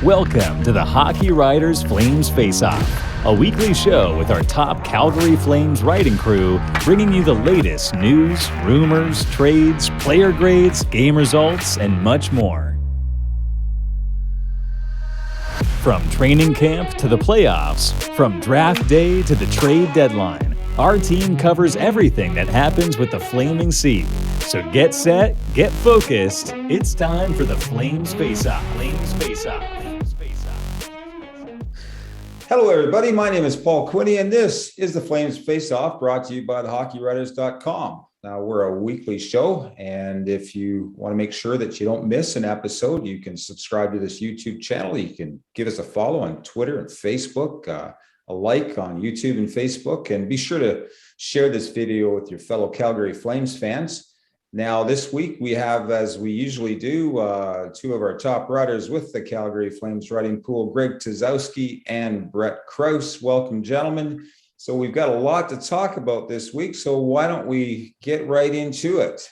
Welcome to the Hockey Writers Flames Faceoff, a weekly show with our top Calgary Flames writing crew, bringing you the latest news, rumors, trades, player grades, game results, and much more. From training camp to the playoffs, from draft day to the trade deadline, our team covers everything that happens with the Flaming Sea. So get set, get focused. It's time for the Flames Faceoff. Flames Faceoff. Hello, everybody. My name is Paul Quinney, and this is the Flames Faceoff, brought to you by the hockeywriters.com. Now, we're a weekly show, and if you want to make sure that you don't miss an episode, you can subscribe to this YouTube channel. You can give us a follow on Twitter and Facebook, a like on YouTube and Facebook, and be sure to share this video with your fellow Calgary Flames fans. Now, this week we have, as we usually do, two of our top writers with the Calgary Flames writing pool, Greg Tysowski and Brett Krauss. Welcome, gentlemen. So we've got a lot to talk about this week, so why don't we get right into it?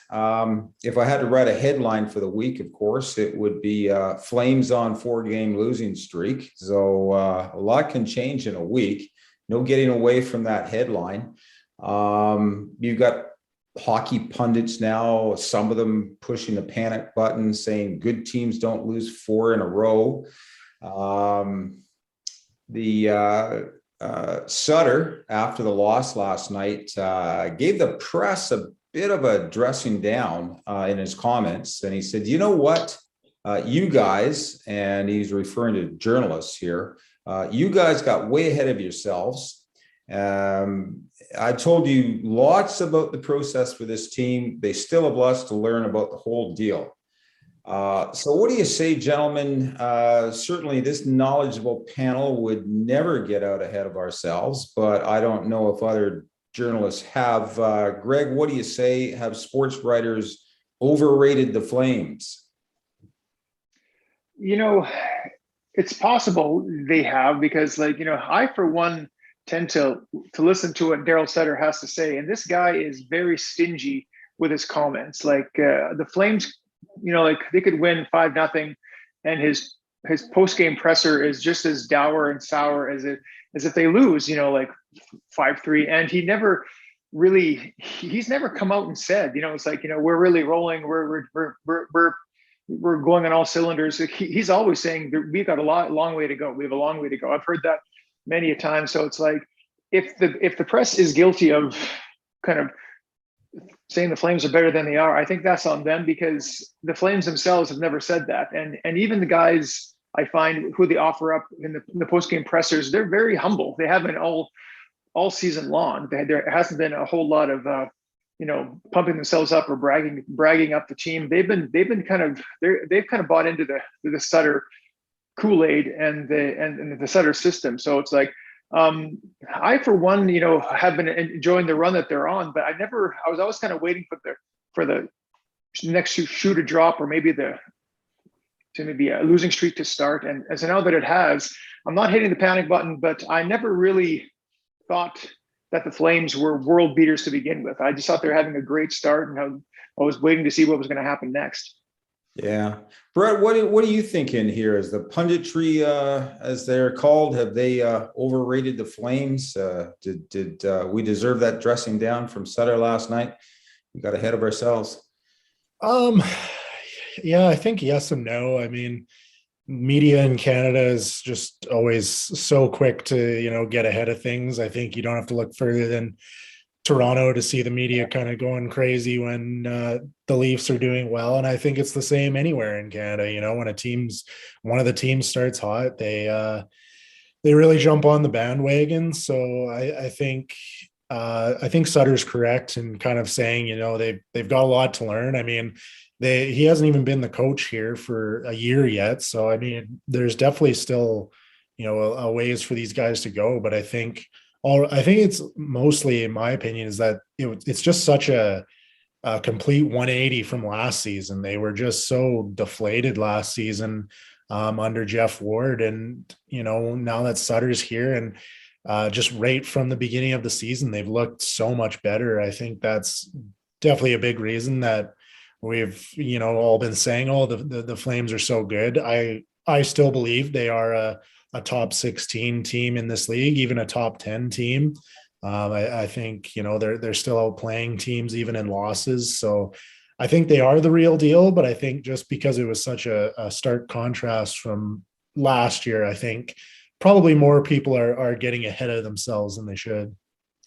If I had to write a headline for the week, of course, it would be Flames on 4-game losing streak. So a lot can change in a week. No getting away from that headline. You've got hockey pundits now, some of them pushing the panic button, saying good teams don't lose 4 in a row. Sutter, after the loss last night, gave the press a bit of a dressing down in his comments. And he said, you know what, you guys, and he's referring to journalists here, you guys got way ahead of yourselves. I told you lots about the process for this team. They still have lots to learn about the whole deal. So what do you say, gentlemen? Certainly this knowledgeable panel would never get out ahead of ourselves, but I don't know if other journalists have. Greg, what do you say? Have sports writers overrated the Flames? You know, it's possible they have, because, I, for one, tend to listen to what Darryl Sutter has to say. And this guy is very stingy with his comments. The Flames, they could win 5-0, and his post-game presser is just as dour and sour as if they lose, 5-3. And he's never come out and said, we're really rolling. We're going on all cylinders. He's always saying that we've got a long way to go. We have a long way to go. I've heard that many a time. So it's like, if the press is guilty of kind of saying the Flames are better than they are, I think that's on them, because the Flames themselves have never said that. And even the guys I find who they offer up in the post-game pressers, they're very humble. They haven't all season long. There hasn't been a whole lot of pumping themselves up or bragging up the team. They've kind of bought into the Sutter Kool-Aid and the Sutter system. So it's like, I, for one, have been enjoying the run that they're on, but I was always kind of waiting for the next shoe to drop, or maybe a losing streak to start. And so now that it has, I'm not hitting the panic button, but I never really thought that the Flames were world beaters to begin with. I just thought they were having a great start, and I was waiting to see what was going to happen next. Yeah. Brett, what are you thinking here? Is the punditry, as they're called, have they overrated the Flames? Did we deserve that dressing down from Sutter last night? We got ahead of ourselves. Yeah, I think yes and no. I mean, media in Canada is just always so quick to, get ahead of things. I think you don't have to look further than Toronto to see the media kind of going crazy when the Leafs are doing well. And I think it's the same anywhere in Canada. When one of the teams starts hot, they really jump on the bandwagon. So I think Sutter's correct in kind of saying, they've got a lot to learn. I mean, he hasn't even been the coach here for a year yet. So, I mean, there's definitely still, a ways for these guys to go. But I think it's mostly, in my opinion, is that it's just such a complete 180 from last season. They were just so deflated last season under Jeff Ward. And, now that Sutter's here, and just right from the beginning of the season, they've looked so much better. I think that's definitely a big reason that we've, all been saying, the Flames are so good. I I still believe they are a top 16 team in this league, even a top 10 team. I think, they're still outplaying teams even in losses. So I think they are the real deal, but I think just because it was such a stark contrast from last year, I think probably more people are getting ahead of themselves than they should.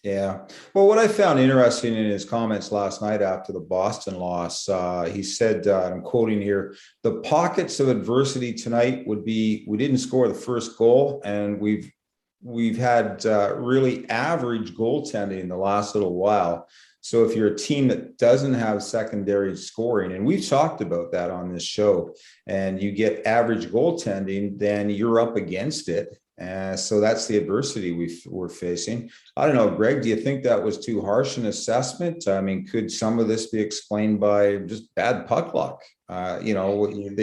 Yeah. Well, what I found interesting in his comments last night after the Boston loss, he said, I'm quoting here, the pockets of adversity tonight would be, we didn't score the first goal, and we've had really average goaltending in the last little while. So if you're a team that doesn't have secondary scoring, and we've talked about that on this show, and you get average goaltending, then you're up against it. So that's the adversity we're facing. I don't know, Greg, do you think that was too harsh an assessment? I mean, could some of this be explained by just bad puck luck? Arguably,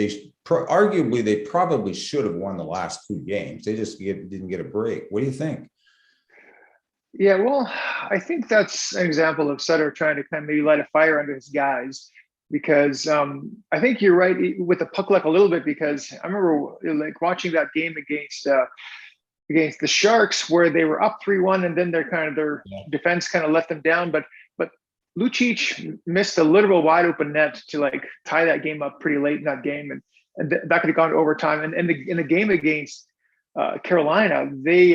they probably should have won the last two games. They just didn't get a break. What do you think? Yeah, well, I think that's an example of Sutter trying to kind of maybe light a fire under his guys, because I think you're right with the puck luck a little bit, because I remember like watching that game against the Sharks where they were up 3-1 and then their defense kind of let them down. But Lucic missed a literal wide open net to like tie that game up pretty late in that game. And that could have gone to overtime. And in the game against Carolina, they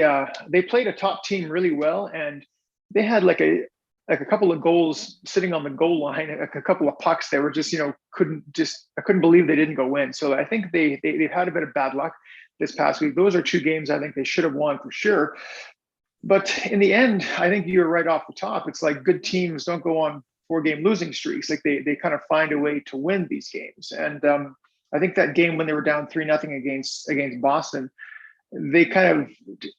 played a top team really well. And they had like a couple of goals sitting on the goal line, a couple of pucks that were just, I couldn't believe they didn't go in. So I think they've had a bit of bad luck this past week. Those are two games I think they should have won for sure. But in the end, I think you're right off the top. It's like good teams don't go on 4-game losing streaks. Like they kind of find a way to win these games. And I think that game when they were down 3-0 against Boston, they kind of,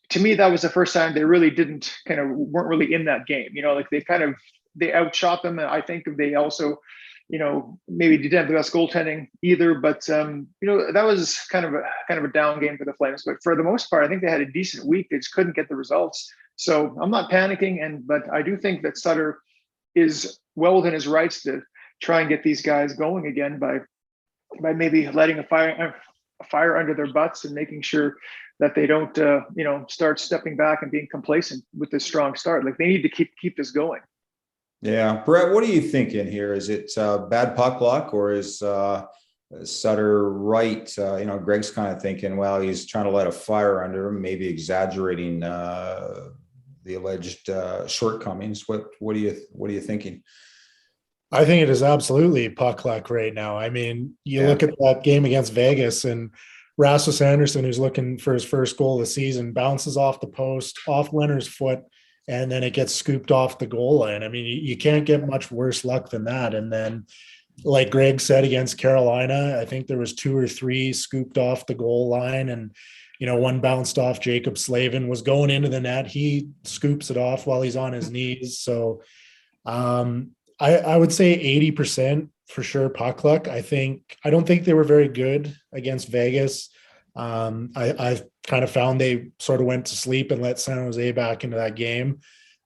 to me, that was the first time they really weren't really in that game. Like they outshot them. I think they also, maybe didn't have the best goaltending either, but that was kind of a down game for the Flames. But for the most part, I think they had a decent week. They just couldn't get the results. So I'm not panicking, but I do think that Sutter is well within his rights to try and get these guys going again by maybe letting a fire under their butts and making sure that they don't start stepping back and being complacent with this strong start. Like they need to keep this going. Yeah. Brett, what are you thinking here? Is it bad puck luck, or is Sutter right? Greg's kind of thinking, well, he's trying to light a fire under him, maybe exaggerating the alleged shortcomings. What are you thinking? I think it is absolutely puck luck right now. I mean, you look at that game against Vegas, and Rasmus Anderson, who's looking for his first goal of the season, bounces off the post, off Leonard's foot, and then it gets scooped off the goal line. I mean, you can't get much worse luck than that. And then, like Greg said, against Carolina, I think there was 2 or 3 scooped off the goal line, and one bounced off Jacob Slavin, was going into the net. He scoops it off while he's on his knees. So I would say 80% for sure puck luck. I don't think they were very good against Vegas. I kind of found they sort of went to sleep and let San Jose back into that game.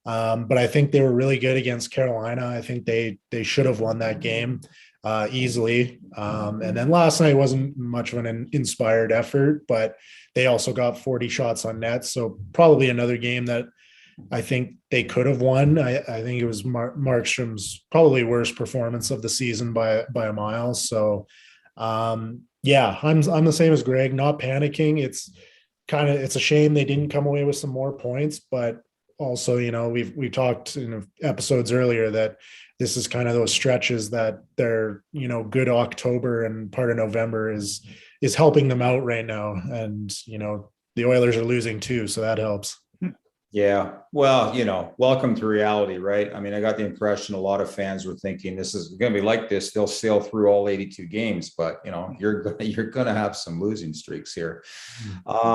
But I think they were really good against Carolina. I think they should have won that game easily. And then last night wasn't much of an inspired effort, but they also got 40 shots on net. So probably another game that I think they could have won. I think it was Markstrom's probably worst performance of the season by a mile. So I'm the same as Greg, not panicking. It's a shame they didn't come away with some more points, but also, we've talked in episodes earlier that this is kind of those stretches that they're, good October and part of November is helping them out right now. And, the Oilers are losing too, so that helps. Yeah. Well, welcome to reality, right? I mean, I got the impression a lot of fans were thinking this is going to be like this. They'll sail through all 82 games, but you're going to have some losing streaks here. Speaking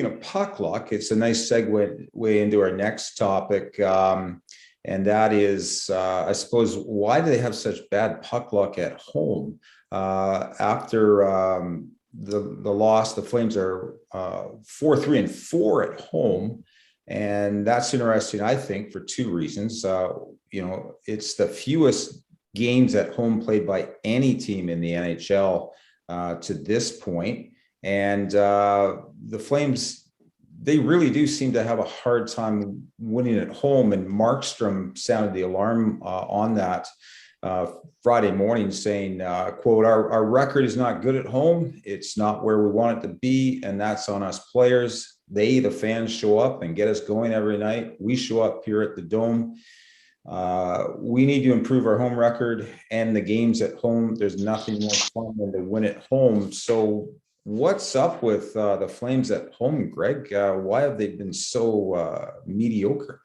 of puck luck, it's a nice segue into our next topic. And that is, I suppose, why do they have such bad puck luck at home? After the loss, the Flames are 4-3-4 at home, and that's interesting, I think, for 2 reasons. It's the fewest games at home played by any team in the NHL to this point. And the Flames, they really do seem to have a hard time winning at home. And Markstrom sounded the alarm on that Friday morning, saying, quote, our record is not good at home. It's not where we want it to be. And that's on us players. They, the fans, show up and get us going every night. We show up here at the Dome. We need to improve our home record and the games at home. There's nothing more fun than to win at home. So what's up with the Flames at home, Greg? Why have they been so mediocre?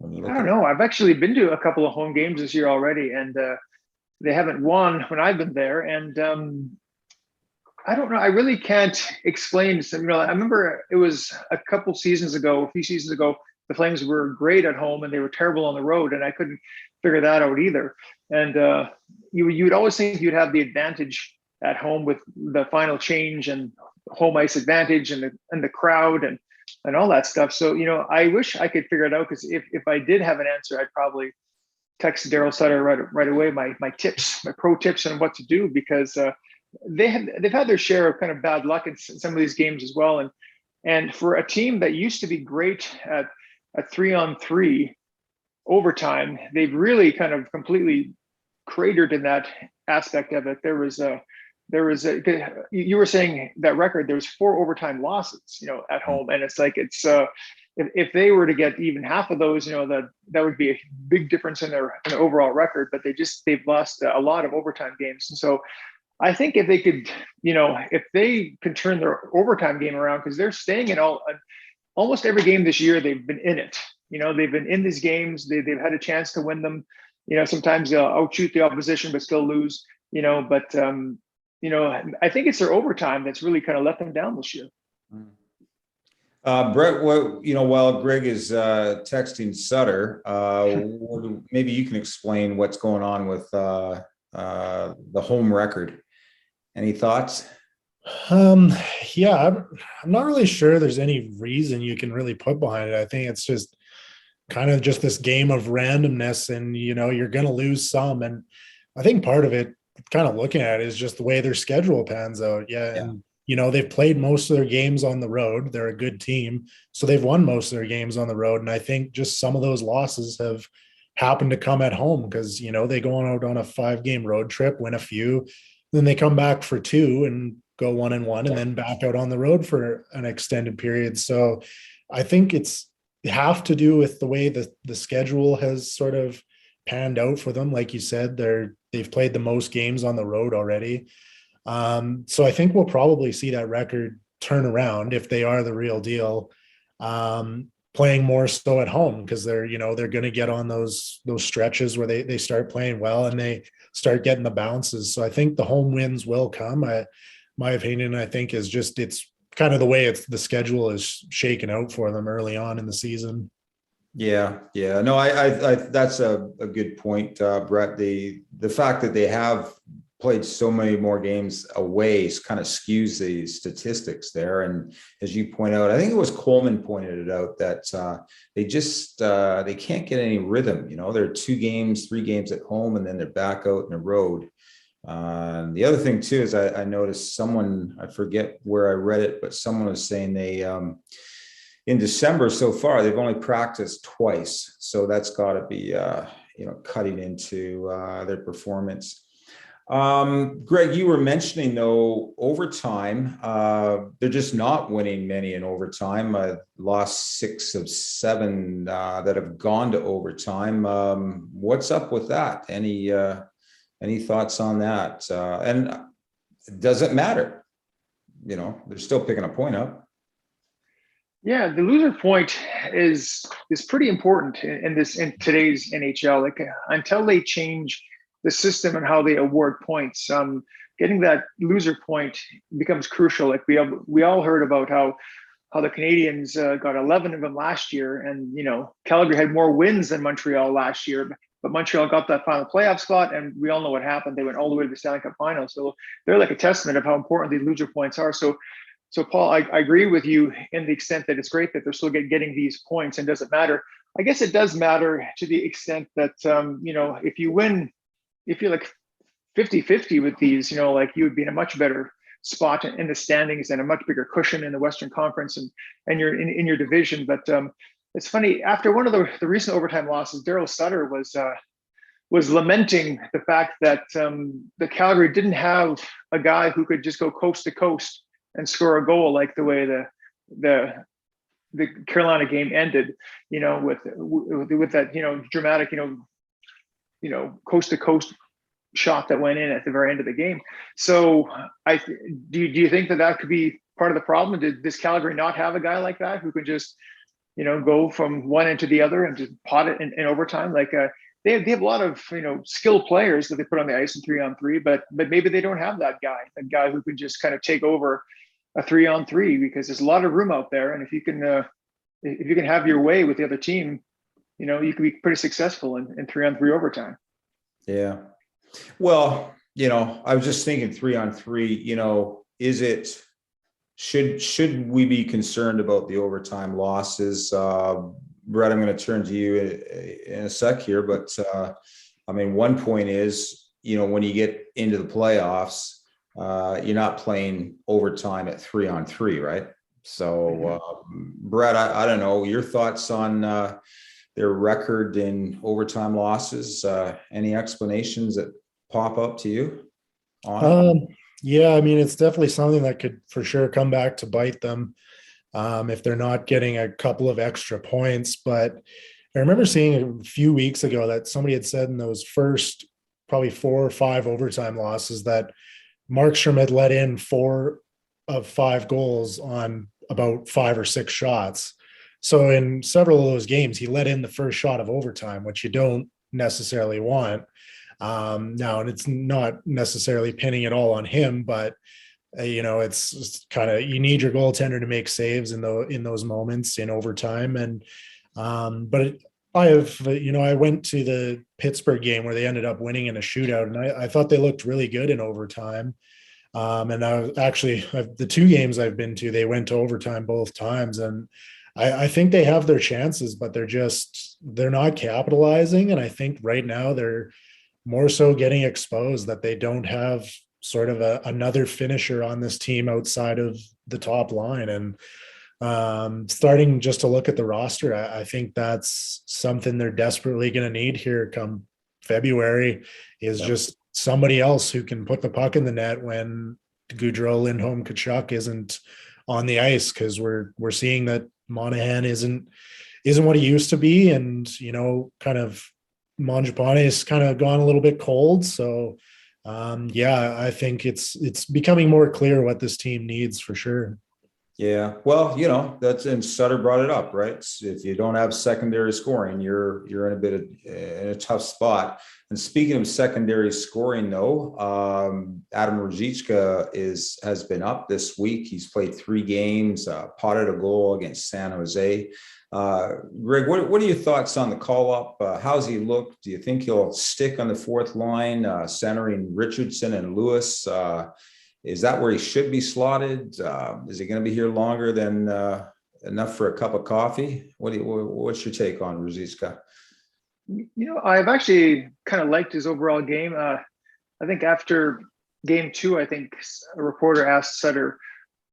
I don't know. I've actually been to a couple of home games this year already, and they haven't won when I've been there. And I don't know. I really can't explain. I remember it was a few seasons ago, the Flames were great at home and they were terrible on the road, and I couldn't figure that out either. And you would always think you'd have the advantage at home with the final change and home ice advantage and the crowd and all that stuff. So, I wish I could figure it out, because if I did have an answer, I'd probably text Darryl Sutter right away, my pro tips on what to do, because they've had their share of kind of bad luck in some of these games as well. And for a team that used to be great at 3-on-3 overtime, they've really kind of completely cratered in that aspect of it. You were saying that record, there was 4 overtime losses, at home. And it's like, if they were to get even half of those, that would be a big difference in their overall record, but they've lost a lot of overtime games. And so I think if they could, if they could turn their overtime game around, because they're staying in almost every game this year, they've been in it. They've been in these games. They've had a chance to win them. Sometimes they'll outshoot the opposition, but still lose, but I think it's their overtime that's really kind of let them down this year. Brett, while Greg is texting Sutter, maybe you can explain what's going on with the home record. Any thoughts? Yeah, I'm not really sure there's any reason you can really put behind it. I think it's just kind of just this game of randomness, and you're going to lose some. And I think part of it, kind of looking at it, is just the way their schedule pans out. Yeah. And they've played most of their games on the road. They're a good team, so they've won most of their games on the road. And I think just some of those losses have happened to come at home, because they go out on a 5-game road trip, win a few, then they come back for 2 and go 1-1, and then back out on the road for an extended period. So I think it's have to do with the way the schedule has sort of panned out for them. Like you said, they've played the most games on the road already. So I think we'll probably see that record turn around if they are the real deal, playing more so at home, because they're going to get on those stretches where they start playing well and they start getting the bounces. So I think the home wins will come. My opinion, I think, is just it's kind of the way the schedule is shaken out for them early on in the season. Yeah. No, I that's a good point, Brett. The fact that they have played so many more games away kind of skews the statistics there. And as you point out, I think it was Coleman pointed it out that they can't get any rhythm. They're 2 games, 3 games at home, and then they're back out on the road. The other thing too is I noticed I forget where I read it, but someone was saying they in December so far, they've only practiced twice. So that's got to be, cutting into their performance. Greg, you were mentioning, though, overtime. They're just not winning many in overtime. Lost 6 of 7 that have gone to overtime. What's up with that? Any thoughts on that? And it doesn't matter. They're still picking a point up. Yeah, the loser point is pretty important in today's NHL. Like, until they change the system and how they award points, getting that loser point becomes crucial. Like we all heard about how the Canadians got 11 of them last year, and Calgary had more wins than Montreal last year. But Montreal got that final playoff spot, and we all know what happened. They went all the way to the Stanley Cup final. So they're like a testament of how important these loser points are. So Paul, I agree with you in the extent that it's great that they're still getting these points, and does it matter? I guess it does matter to the extent that if you win, if you're like 50-50 with these, like you would be in a much better spot in the standings and a much bigger cushion in the Western Conference and you're in your division. But it's funny, after one of the recent overtime losses, Darryl Sutter was lamenting the fact that the Calgary didn't have a guy who could just go coast to coast and score a goal like the way the Carolina game ended, with that, dramatic, coast to coast shot that went in at the very end of the game. So do you think that could be part of the problem? Does Calgary not have a guy like that who can just, go from one end to the other and just pot it in overtime? Like they have a lot of, skilled players that they put on the ice in 3-on-3, but maybe they don't have that guy who can just kind of take over a 3-on-3, because there's a lot of room out there. And if you can have your way with the other team, you can be pretty successful in 3-on-3 overtime. Yeah. Well, I was just thinking 3-on-3, should we be concerned about the overtime losses? Brett, I'm going to turn to you in a sec here, but one point is, when you get into the playoffs, you're not playing overtime at 3-on-3, right? So, Brett, I don't know your thoughts on their record in overtime losses. Any explanations that pop up to you on it? Yeah, it's definitely something that could for sure come back to bite them if they're not getting a couple of extra points. But I remember seeing a few weeks ago that somebody had said in those first probably 4 or 5 overtime losses that Markstrom had let in 4 of 5 goals on about 5 or 6 shots. So in several of those games, he let in the first shot of overtime, which you don't necessarily want. Now, and it's not necessarily pinning it all on him, but it's kind of, you need your goaltender to make saves in those moments in overtime. And but I went to the Pittsburgh game where they ended up winning in a shootout, and I thought they looked really good in overtime. And I was actually, the 2 games I've been to, they went to overtime both times, and I think they have their chances, but they're not capitalizing. And I think right now they're more so getting exposed that they don't have sort of another finisher on this team outside of the top line. And starting just to look at the roster, I think that's something they're desperately going to need here come February, is just somebody else who can put the puck in the net when Gaudreau, Lindholm, Tkachuk isn't on the ice, because we're seeing that Monahan isn't what he used to be, and kind of Mangiapane has kind of gone a little bit cold. So I think it's becoming more clear what this team needs for sure. Yeah, well, and Sutter brought it up, right? If you don't have secondary scoring, you're in a tough spot. And speaking of secondary scoring, though, Adam Ružička has been up this week. He's played 3 games, potted a goal against San Jose. Greg, what are your thoughts on the call up? How's he look? Do you think he'll stick on the 4th line, centering Richardson and Lewis? Is that where he should be slotted? Is he going to be here longer than enough for a cup of coffee? What's your take on Ružička? I've actually kind of liked his overall game. I think after game 2, I think a reporter asked Sutter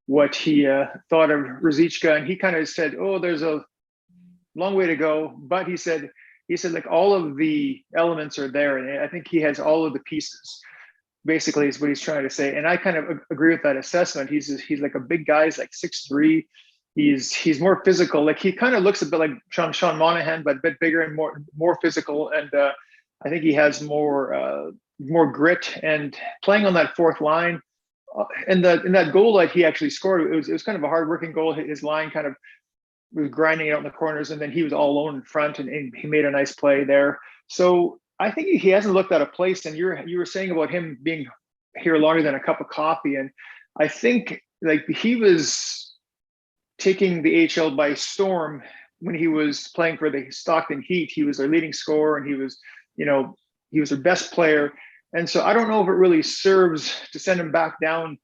what he thought of Ružička, and he kind of said, "Oh, there's a long way to go," but he said like all of the elements are there, and I think he has all of the pieces. Basically, is what he's trying to say, and I kind of agree with that assessment. He's like a big guy. He's like 6'3". He's more physical. Like he kind of looks a bit like Sean Monahan, but a bit bigger and more physical. And I think he has more grit. And playing on that 4th line, in that goal that he actually scored, it was kind of a hard-working goal. His line kind of was grinding it out in the corners, and then he was all alone in front, and he made a nice play there. So I think he hasn't looked out of place. And you were saying about him being here longer than a cup of coffee, and I think like he was taking the AHL by storm when he was playing for the Stockton Heat. He was their leading scorer, and he was their best player. And so I don't know if it really serves to send him back down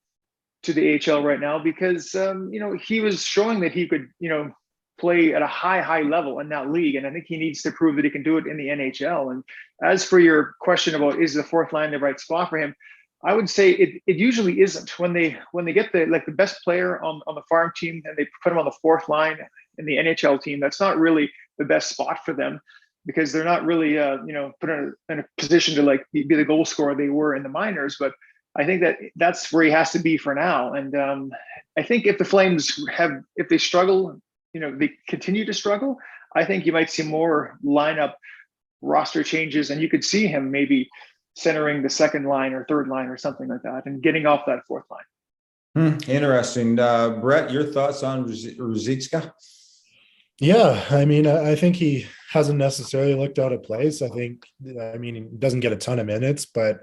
to the AHL right now, because he was showing that he could play at a high level in that league. And I think he needs to prove that he can do it in the NHL. And as for your question about is the fourth line the right spot for him, I would say it usually isn't. When they get the best player on the farm team and they put him on the fourth line in the NHL team, that's not really the best spot for them, because they're not really put in a position to be the goal scorer they were in the minors. But I think that's where he has to be for now. And I think if the Flames if they struggle, they continue to struggle, I think you might see more lineup roster changes, and you could see him maybe centering the second line or third line or something like that and getting off that fourth line. Interesting. Brett, your thoughts on Ružička? Yeah, I mean, I think he hasn't necessarily looked out of place. He doesn't get a ton of minutes, but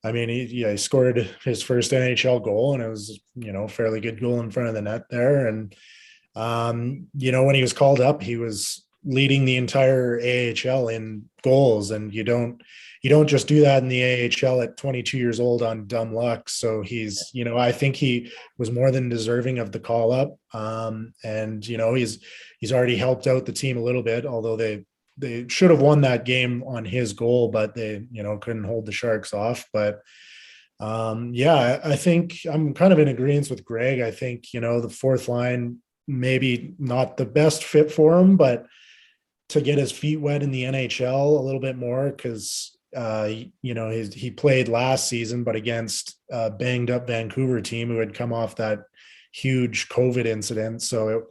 I mean, he scored his first NHL goal, and it was, a fairly good goal in front of the net there. And, when he was called up, he was leading the entire AHL in goals, and you don't just do that in the AHL at 22 years old on dumb luck. So he's, I think he was more than deserving of the call up. And, he's already helped out the team a little bit, although they should have won that game on his goal, but they, couldn't hold the Sharks off. But I think I'm kind of in agreement with Greg. I think, the fourth line, maybe not the best fit for him, but to get his feet wet in the NHL a little bit more, because he played last season, but against a banged up Vancouver team who had come off that huge COVID incident. So it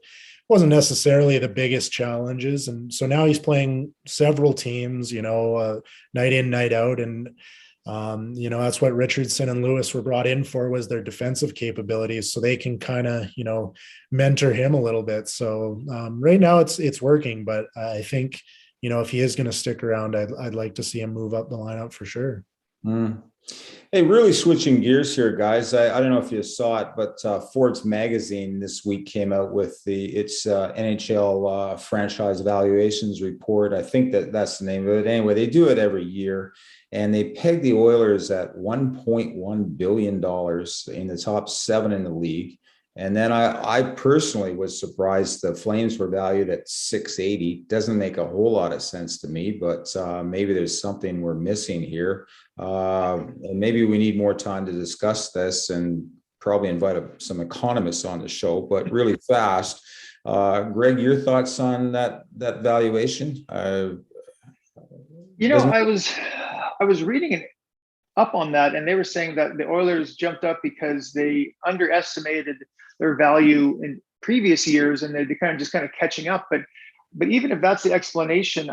wasn't necessarily the biggest challenges. And so now he's playing several teams, night in, night out. And, that's what Richardson and Lewis were brought in for, was their defensive capabilities. So they can kind of, mentor him a little bit. So right now it's working, but I think, if he is going to stick around, I'd like to see him move up the lineup for sure. Hey, really switching gears here, guys. I don't know if you saw it, but Forbes Magazine this week came out with its NHL franchise valuations report. I think that's the name of it. Anyway, they do it every year, and they peg the Oilers at $1.1 billion in the top 7 in the league. And then I personally was surprised the Flames were valued at 680. Doesn't make a whole lot of sense to me, but maybe there's something we're missing here. And maybe we need more time to discuss this and probably invite some economists on the show, but really fast. Greg, your thoughts on that valuation? I was reading it up on that, and they were saying that the Oilers jumped up because they underestimated their value in previous years, and they're kind of catching up. But even if that's the explanation,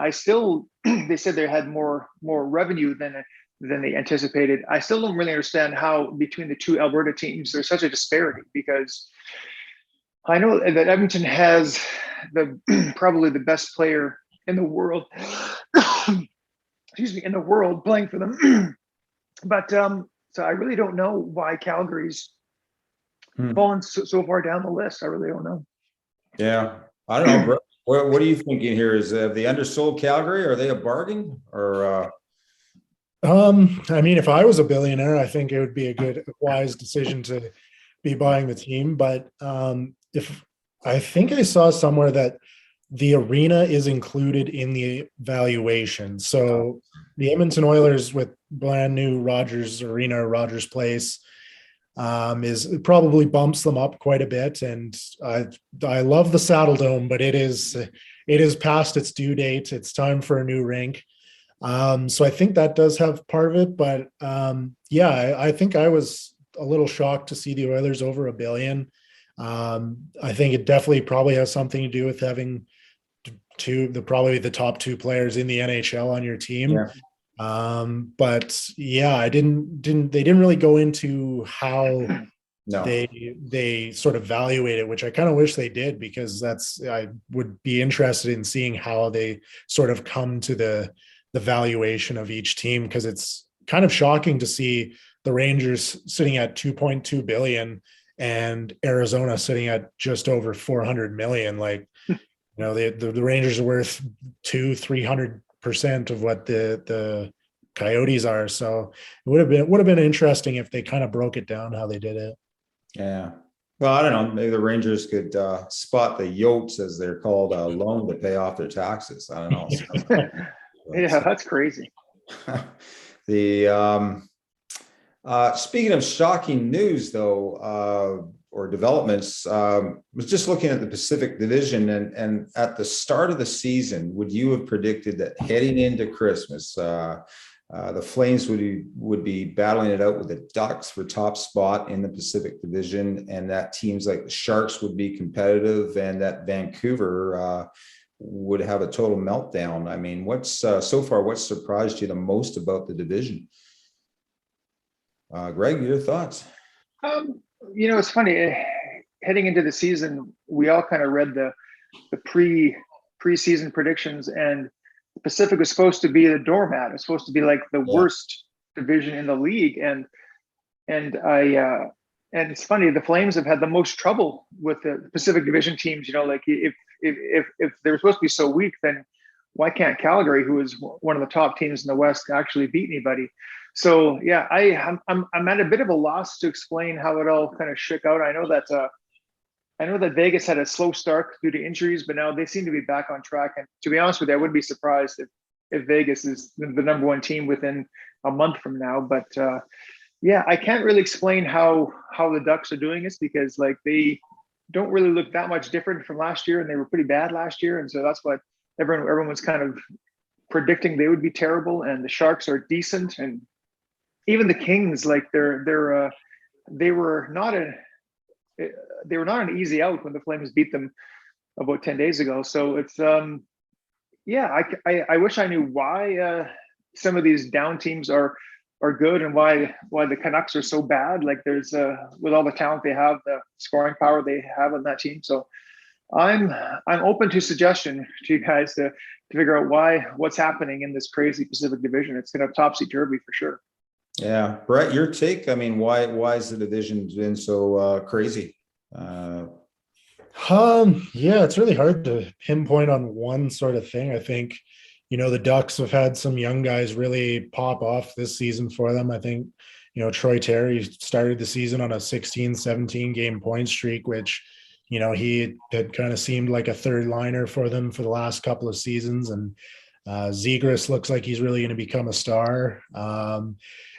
they said they had more revenue than they anticipated. I still don't really understand how between the two Alberta teams there's such a disparity, because I know that Edmonton has probably the best player in the world, in the world playing for them. But so I really don't know why Calgary's fallen so far down the list. I really don't know. Yeah, I don't know, bro. What are you thinking here? Is the undersold Calgary? Are they a bargain? Or if I was a billionaire, I think it would be a wise decision to be buying the team. But if I think I saw somewhere that the arena is included in the valuation. So the Edmonton Oilers with brand new Rogers Arena, Rogers Place, probably bumps them up quite a bit. And I love the Saddle Dome, but it is past its due date. It's time for a new rink. So I think that does have part of it. But I think I was a little shocked to see the Oilers over $1 billion. I think it definitely probably has something to do with having probably the top 2 players in the NHL on your team. They didn't really go into how they sort of evaluate it, which I kind of wish they did, because I would be interested in seeing how they sort of come to the valuation of each team, because it's kind of shocking to see the Rangers sitting at $2.2 billion and Arizona sitting at just over $400 million. The Rangers are worth 200-300% of what the Coyotes are. So it would have been interesting if they kind of broke it down how they did it. Yeah. Well, I don't know. Maybe the Rangers could spot the Yotes, as they're called, loan to pay off their taxes. I don't know. Yeah, that's crazy. The speaking of shocking news, though, or developments, was just looking at the Pacific Division, and at the start of the season, would you have predicted that heading into Christmas, the Flames would be battling it out with the Ducks for top spot in the Pacific Division, and that teams like the Sharks would be competitive, and that Vancouver would have a total meltdown? I mean, what's surprised you the most about the division? Greg, your thoughts? It's funny. Heading into the season, we all kind of read the preseason predictions, and the Pacific was supposed to be the doormat. It's supposed to be like the worst division in the league, and it's funny. The Flames have had the most trouble with the Pacific Division teams. Like if they're supposed to be so weak, then why can't Calgary, who is one of the top teams in the West, actually beat anybody? So yeah, I'm at a bit of a loss to explain how it all kind of shook out. I know that Vegas had a slow start due to injuries, but now they seem to be back on track. And to be honest with you, I wouldn't be surprised if Vegas is the number one team within a month from now. But yeah, I can't really explain how the Ducks are doing this, because like they don't really look that much different from last year, and they were pretty bad last year, and so that's what everyone was kind of predicting they would be terrible. And the Sharks are decent, and even the Kings, like they were not an easy out when the Flames beat them about 10 days ago. So it's yeah, I wish I knew why some of these down teams are good, and why the Canucks are so bad. Like there's with all the talent they have, the scoring power they have on that team. So I'm open to suggestion to you guys to figure out what's happening in this crazy Pacific Division. It's going to topsy-turvy for sure. Yeah, Brett, your take? I mean, why is the division been so crazy? Yeah, it's really hard to pinpoint on one sort of thing. I think, the Ducks have had some young guys really pop off this season for them. I think, Troy Terry started the season on a 16, 17 game point streak, which, he had kind of seemed like a third liner for them for the last couple of seasons. And Zegras looks like he's really going to become a star.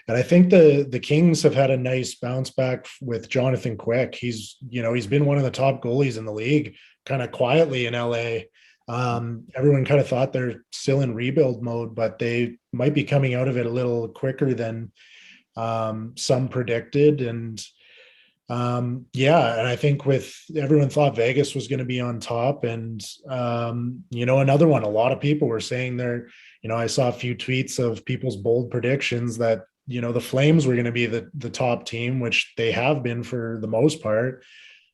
And I think the Kings have had a nice bounce back with Jonathan Quick. He's been one of the top goalies in the league, kind of quietly in LA. Everyone kind of thought they're still in rebuild mode, but they might be coming out of it a little quicker than some predicted. And yeah, and I think everyone thought Vegas was going to be on top. And another one, a lot of people were saying I saw a few tweets of people's bold predictions that the Flames were going to be the top team, which they have been for the most part.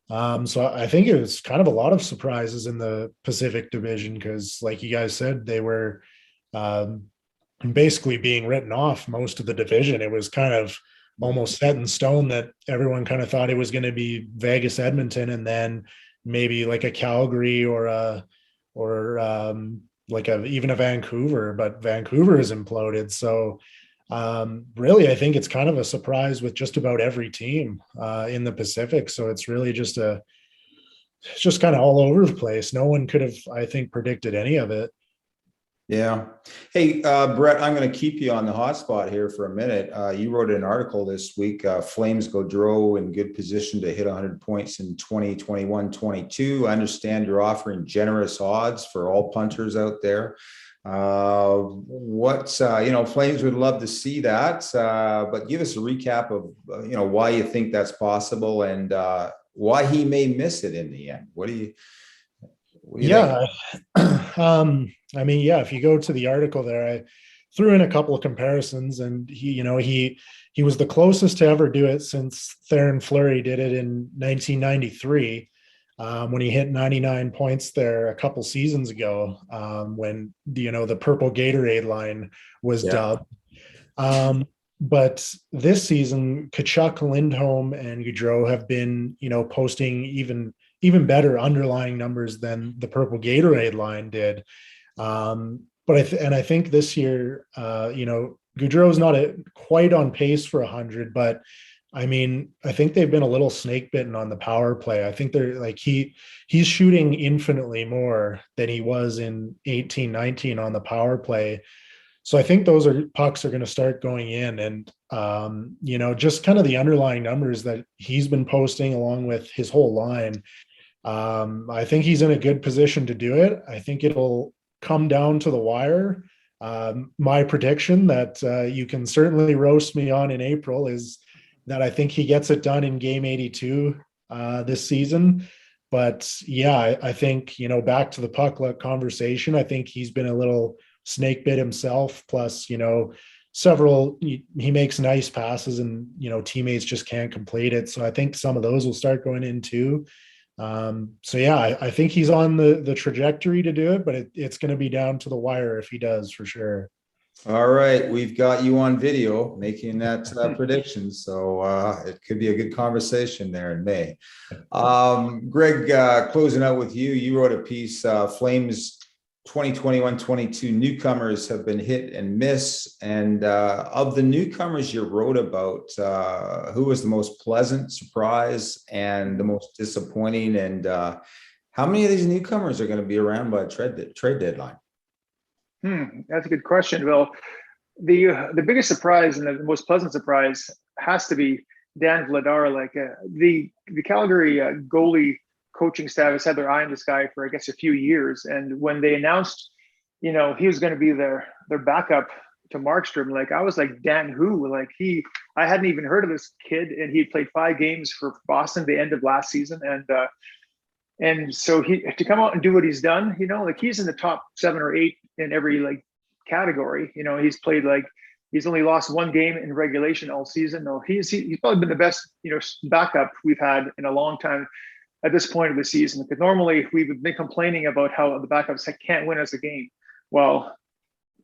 So I think it was kind of a lot of surprises in the Pacific Division, because like you guys said, they were basically being written off most of the division. It was kind of almost set in stone that everyone kind of thought it was going to be Vegas, Edmonton, and then maybe like a Calgary or even a Vancouver, but Vancouver has imploded. So really, I think it's kind of a surprise with just about every team in the Pacific. So it's really just kind of all over the place. No one could have, I think, predicted any of it. Yeah. Hey, Brett, I'm going to keep you on the hot spot here for a minute. You wrote an article this week, Flames Gaudreau in good position to hit 100 points in 2021-22. I understand you're offering generous odds for all punters out there. Flames would love to see that, but give us a recap of, why you think that's possible, and why he may miss it in the end. What do you think? I mean, if you go to the article there, I threw in a couple of comparisons, and he was the closest to ever do it since Theoren Fleury did it in 1993. When he hit 99 points there a couple seasons ago, when the purple Gatorade line was dubbed. But this season, Tkachuk, Lindholm, and Gaudreau have been, posting even better underlying numbers than the purple Gatorade line did. But I think this year, Gaudreau's not quite on pace for 100, but I mean, I think they've been a little snake bitten on the power play. I think they're like, he's shooting infinitely more than he was in 18-19 on the power play. So I think those pucks are going to start going in, and just kind of the underlying numbers that he's been posting along with his whole line. I think he's in a good position to do it. I think it'll come down to the wire. My prediction that you can certainly roast me on in April is that I think he gets it done in game 82 this season. But yeah, I think, back to the puck luck conversation, I think he's been a little snake bit himself. Plus, he makes nice passes and, teammates just can't complete it. So I think some of those will start going in too. I think he's on the trajectory to do it, but it's going to be down to the wire if he does, for sure. All right, we've got you on video making that prediction, so it could be a good conversation there in May. Greg, closing out with you, you wrote a piece, Flames 2021-22 newcomers have been hit and miss, and of the newcomers you wrote about, who was the most pleasant surprise and the most disappointing, and how many of these newcomers are going to be around by trade deadline? That's a good question. Well, the biggest surprise and the most pleasant surprise has to be Dan Vladar. Like the Calgary goalie coaching staff has had their eye on this guy for, I guess, a few years. And when they announced, he was going to be their backup to Markstrom, like I was like, Dan who? Like I hadn't even heard of this kid, and he played 5 games for Boston the end of last season, and so to come out and do what he's done, like he's in the top 7 or 8 in every like category. He's played he's only lost 1 game in regulation all season. No, he's probably been the best, backup we've had in a long time at this point of the season. Because normally we've been complaining about how the backups can't win us a game. Well,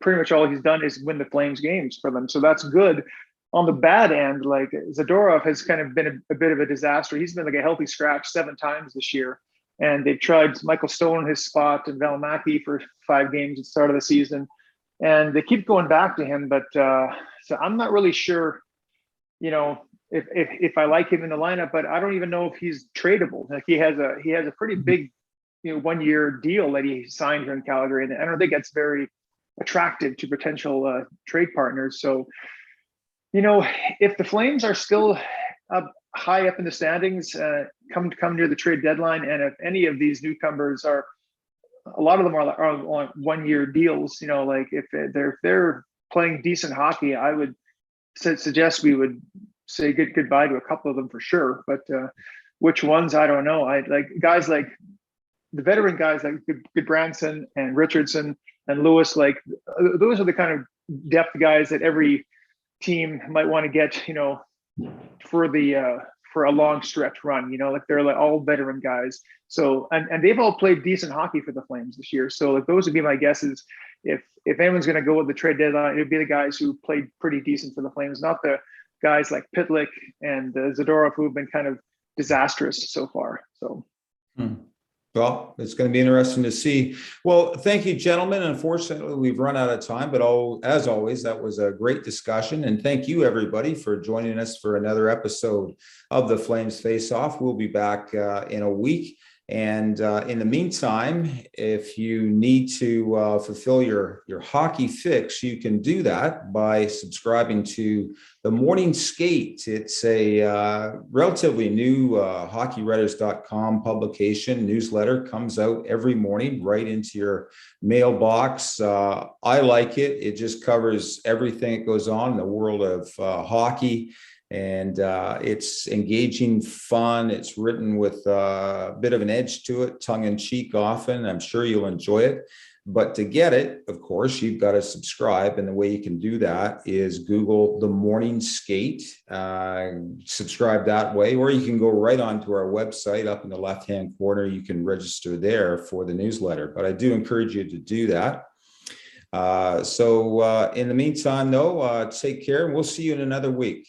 pretty much all he's done is win the Flames games for them. So that's good. On the bad end, like Zadorov has kind of been a bit of a disaster. He's been like a healthy scratch 7 times this year. And they've tried Michael Stone his spot and Valimaki for 5 games at the start of the season. And they keep going back to him. But so I'm not really sure, if I like him in the lineup, but I don't even know if he's tradable. Like he has a pretty big, 1-year deal that he signed here in Calgary. And I don't think that's very attractive to potential trade partners. So, if the Flames are still high up in the standings, come near the trade deadline, and if any of these newcomers a lot of them are on 1-year deals, like if they're playing decent hockey, I would suggest we would say goodbye to a couple of them for sure. But which ones, I don't know. I like guys like the veteran guys like Goodbranson and Richardson and Lewis. Like those are the kind of depth guys that every team might want to get, for a long stretch run, like they're like all veteran guys. So, and they've all played decent hockey for the Flames this year. So like those would be my guesses. If anyone's going to go with the trade deadline, it'd be the guys who played pretty decent for the Flames, not the guys like Pitlick and Zadorov who have been kind of disastrous so far. So. Well, it's going to be interesting to see. Well, thank you, gentlemen. Unfortunately, we've run out of time, but as always, that was a great discussion. And thank you, everybody, for joining us for another episode of the Flames Face-Off. We'll be back in a week. And in the meantime, if you need to fulfill your hockey fix, you can do that by subscribing to the Morning Skate. It's a relatively new hockeywriters.com publication, newsletter, comes out every morning right into your mailbox. I like it. It just covers everything that goes on in the world of hockey. And it's engaging, fun. It's written with a bit of an edge to it, tongue in cheek often. I'm sure you'll enjoy it. But to get it, of course, you've got to subscribe. And the way you can do that is Google The Morning Skate, subscribe that way, or you can go right onto our website up in the left-hand corner. You can register there for the newsletter. But I do encourage you to do that. So in the meantime, though, take care, and we'll see you in another week.